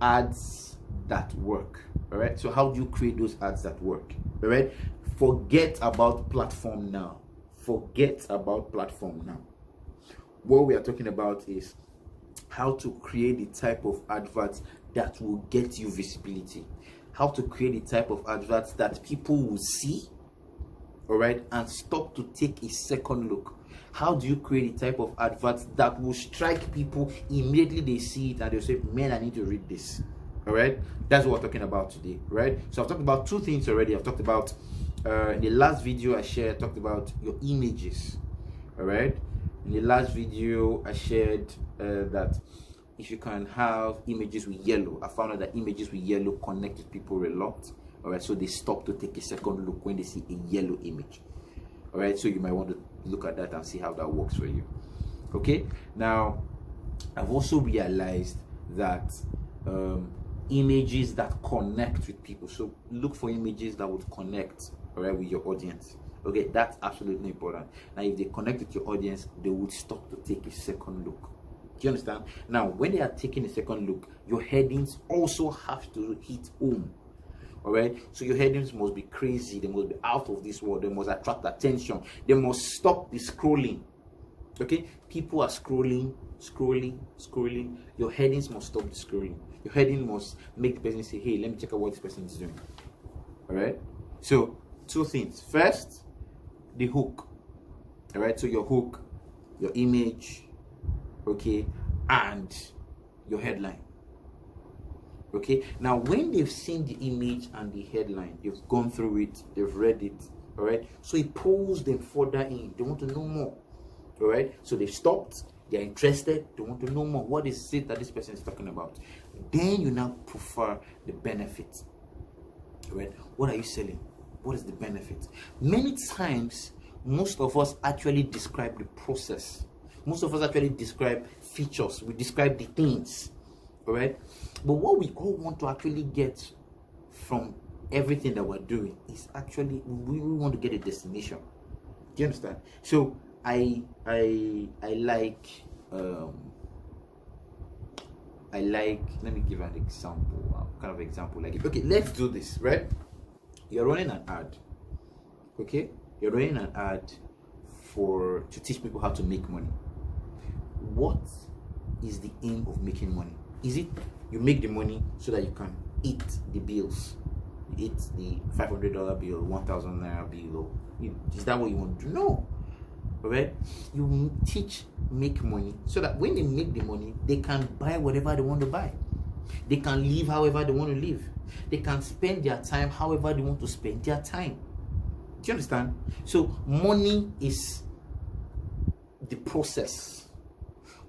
ads that work. All right, so how do you create those ads that work? All right, forget about platform now. Forget about platform now. What we are talking about is how to create the type of adverts that will get you visibility, how to create the type of adverts that people will see, all right, and stop to take a second look. How do you create the type of adverts that will strike people immediately they see it and they'll say, man, I need to read this? All right, that's what we're talking about today, right? So I've talked about two things already. I've talked about in the last video I shared, I talked about your images. All right, in the last video I shared that if you can have images with yellow, I found out that images with yellow connect with people a lot. All right, so they stop to take a second look when they see a yellow image. All right, so you might want to look at that and see how that works for you. Okay, now I've also realized that images that connect with people, so look for images that would connect, all right, with your audience. Okay, that's absolutely important. Now if they connect with your audience, they would stop to take a second look. Do you understand? Now when they are taking a second look, your headings also have to hit home. All right, so your headings must be crazy, they must be out of this world, they must attract attention, they must stop the scrolling. Okay, people are scrolling, your headings must stop the scrolling. Your heading must make the person say, hey, let me check out what this person is doing. All right, so two things. First, the hook. All right, so your hook, your image, okay, and your headline. Okay, now when they've seen the image and the headline, they've gone through it, they've read it, all right, so it pulls them further in. They want to know more. All right, so they've stopped, they're interested, they want to know more. What is it that this person is talking about? Then you now prefer the benefit. All right, what are you selling? What is the benefit? Many times most of us actually describe the process. Most of us actually describe features, we describe the things. All right, but what we all want to actually get from everything that we're doing is actually we want to get a destination. Do you understand? So I like let me give an example, kind of example like, okay, let's do this, right? You're running an ad. Okay, you're running an ad to teach people how to make money. What is the aim of making money? Is it you make the money so that you can eat the bills? You eat the $500 bill, 1,000 naira bill, is that what you want to do? No. Alright, you teach make money so that when they make the money, they can buy whatever they want to buy. They can live however they want to live. They can spend their time however they want to spend their time. Do you understand? So money is the process,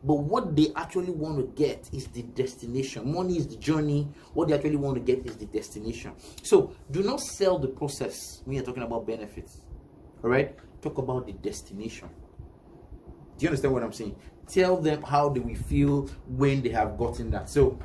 but what they actually want to get is the destination. Money is the journey. What they actually want to get is the destination. So do not sell the process when you're talking about benefits. All right, talk about the destination. Do you understand what I'm saying? Tell them how they will feel when they have gotten that. So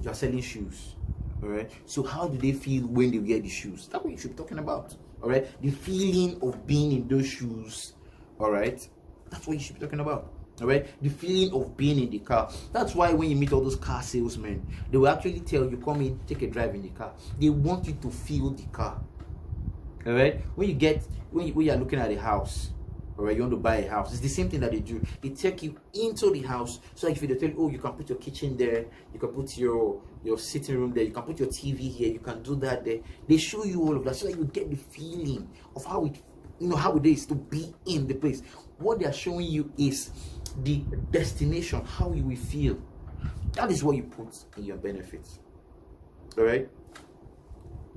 you're selling shoes, all right, so how do they feel when they wear the shoes? That's what you should be talking about. All right, the feeling of being in those shoes. All right, that's what you should be talking about. All right, the feeling of being in the car. That's why when you meet all those car salesmen, they will actually tell you, come in, take a drive in the car. They want you to feel the car. All right, when you are looking at a house, all right, you want to buy a house, it's the same thing that they do. They take you into the house. So if they tell you, oh, you can put your kitchen there, you can put your sitting room there, you can put your TV here, you can do that there. They show you all of that so that you get the feeling of how it is to be in the place. What they are showing you is the destination, how you will feel. That is what you put in your benefits. All right,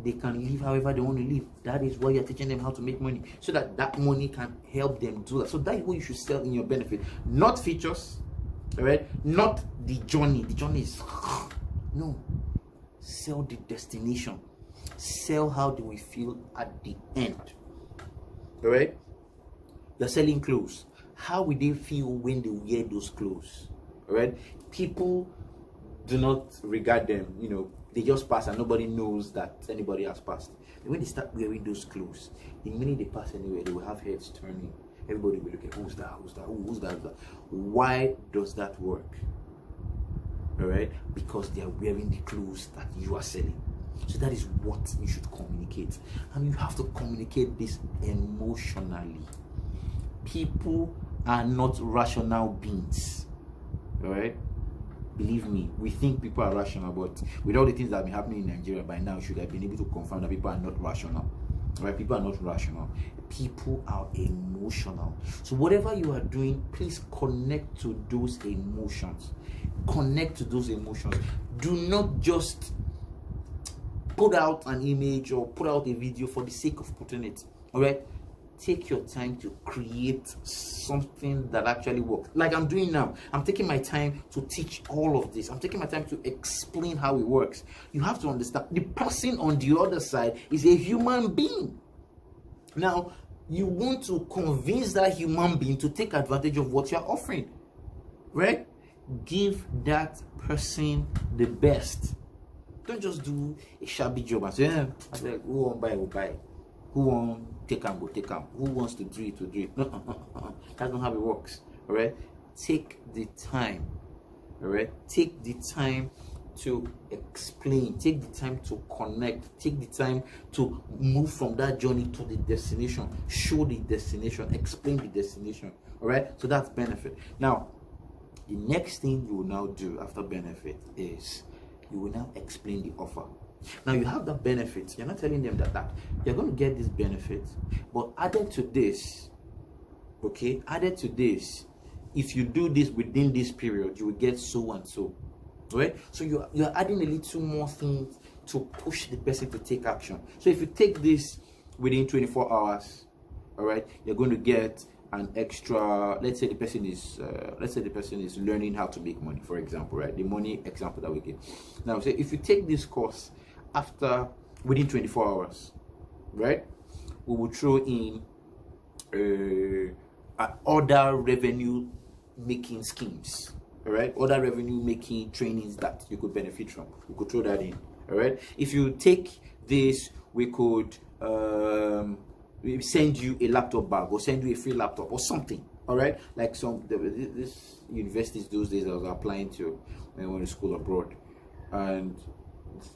they can live however they want to live. That is why you're teaching them how to make money, so that that money can help them do that. So that is what you should sell in your benefit, not features. All right, not the journey. The journey is no. Sell the destination. Sell how they will feel at the end. All right, you're selling clothes. How will they feel when they wear those clothes? All right, people do not regard them, they just pass and nobody knows that anybody has passed. And when they start wearing those clothes, the minute they pass anywhere, they will have heads turning. Everybody will be looking, who's that? Who's that? Who's that? Why does that work? all right, because they are wearing the clothes that you are selling. So that is what you should communicate, and you have to communicate this emotionally. People are not rational beings, all right? Believe me, we think people are rational, but with all the things that have been happening in Nigeria by now, should have been able to confirm that people are not rational, right? People are not rational. People are emotional. So whatever you are doing, please connect to those emotions. Connect to those emotions. Do not just put out an image or put out a video for the sake of putting it, all right? Take your time to create something that actually works, like I'm doing now. I'm taking my time to teach all of this. I'm taking my time to explain how it works. You have to understand, the person on the other side is a human being. Now, you want to convince that human being to take advantage of what you're offering, right? Give that person the best. Don't just do a shabby job and say, who won't buy will buy, who won't take them will take them, who wants to do it will do it. That's not how it works. All right, take the time. All right, take the time to explain, take the time to connect, take the time to move from that journey to the destination. Show the destination, explain the destination. All right, so that's benefit. Now, the next thing you will now do after benefit is you will now explain the offer. Now you have the benefits. You're not telling them that you're going to get this benefit, but added to this, okay, added to this, if you do this within this period, you will get so and so, right? So you're adding a little more things to push the person to take action. So if you take this within 24 hours, all right, you're going to get an extra. Let's say the person is learning how to make money, for example, right? The money example that we give. Now, say if you take this course within 24 hours, right, we will throw in other revenue making schemes, all right, other revenue making trainings that you could benefit from. We could throw that in, all right. If you take this, we could send you a laptop bag or send you a free laptop or something, all right, like this universities those days I was applying to when I went to school abroad. And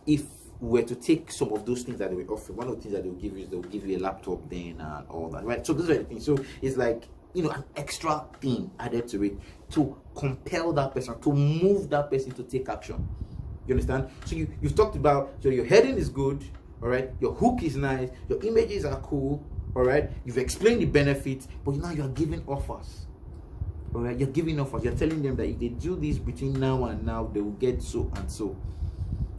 if we were to take some of those things that they were offering, one of the things that they'll give you is they'll give you a laptop then and all that, right? So those are the things. So it's like, you know, an extra thing added to it to compel that person, to move that person to take action. You understand? So you've talked about, so your heading is good, all right, your hook is nice, your images are cool, all right, you've explained the benefits, but now you're giving offers. All right, you're giving offers. You're telling them that if they do this between now and now, they will get so and so.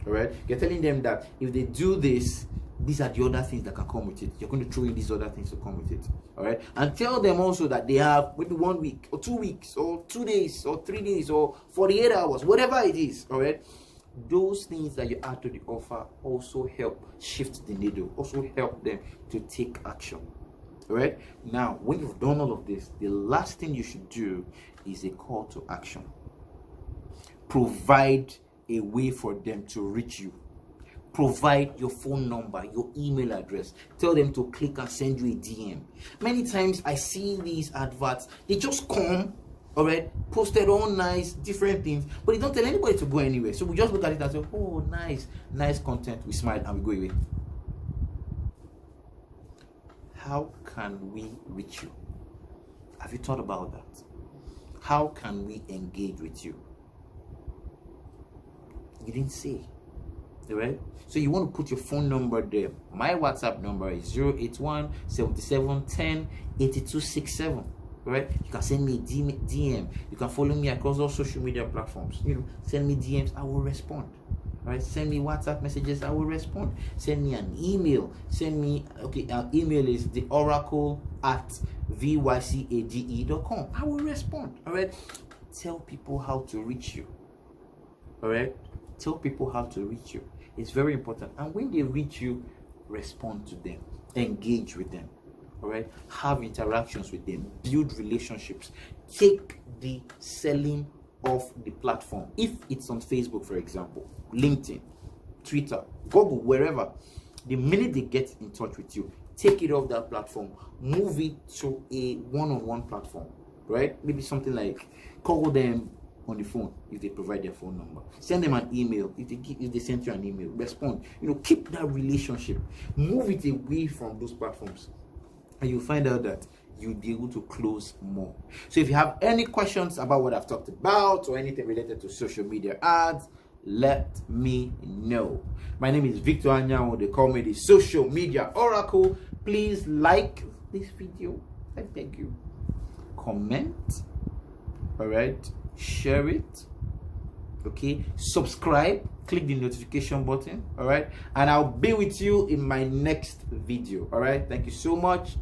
All right, you're telling them that if they do this, these are the other things that can come with it. You're going to throw in these other things to come with it. All right, and tell them also that they have maybe 1 week or 2 weeks or 2 days or 3 days or 48 hours, whatever it is. All right, those things that you add to the offer also help shift the needle, also help them to take action. All right, now when you've done all of this, the last thing you should do is a call to action. Provide a way for them to reach you. Provide your phone number, your email address. Tell them to click and send you a DM. Many times I see these adverts, they just come, all right, posted all nice, different things, but they don't tell anybody to go anywhere. So we just look at it and say, oh, nice content. We smile and we go away. How can we reach you? Have you thought about that? How can we engage with you? You didn't say. All right, so you want to put your phone number there. My WhatsApp number is 081 77 10 8267. Right, you can send me a DM. You can follow me across all social media platforms. You know, send me DMs, I will respond. All right, send me WhatsApp messages, I will respond. Send me an email. Send me, okay, our email is theoracle@vycade.com. I will respond. All right, tell people how to reach you. All right, tell people how to reach you. It's very important. And when they reach you, respond to them, engage with them. All right, have interactions with them, build relationships, take the selling off the platform. If it's on Facebook, for example, LinkedIn, Twitter, Google, wherever, the minute they get in touch with you, take it off that platform, move it to a one-on-one platform, right? Maybe something like call them on the phone if they provide their phone number. Send them an email if they send you an email. Respond. Keep that relationship. Move it away from those platforms, and you'll find out that you'll be able to close more. So if you have any questions about what I've talked about or anything related to social media ads, let me know. My name is Victor Anyanwu. They call me the social media oracle. Please like this video. I beg you. Comment. All right. Share it. Okay. Subscribe. Click the notification button. All right. And I'll be with you in my next video. All right. Thank you so much.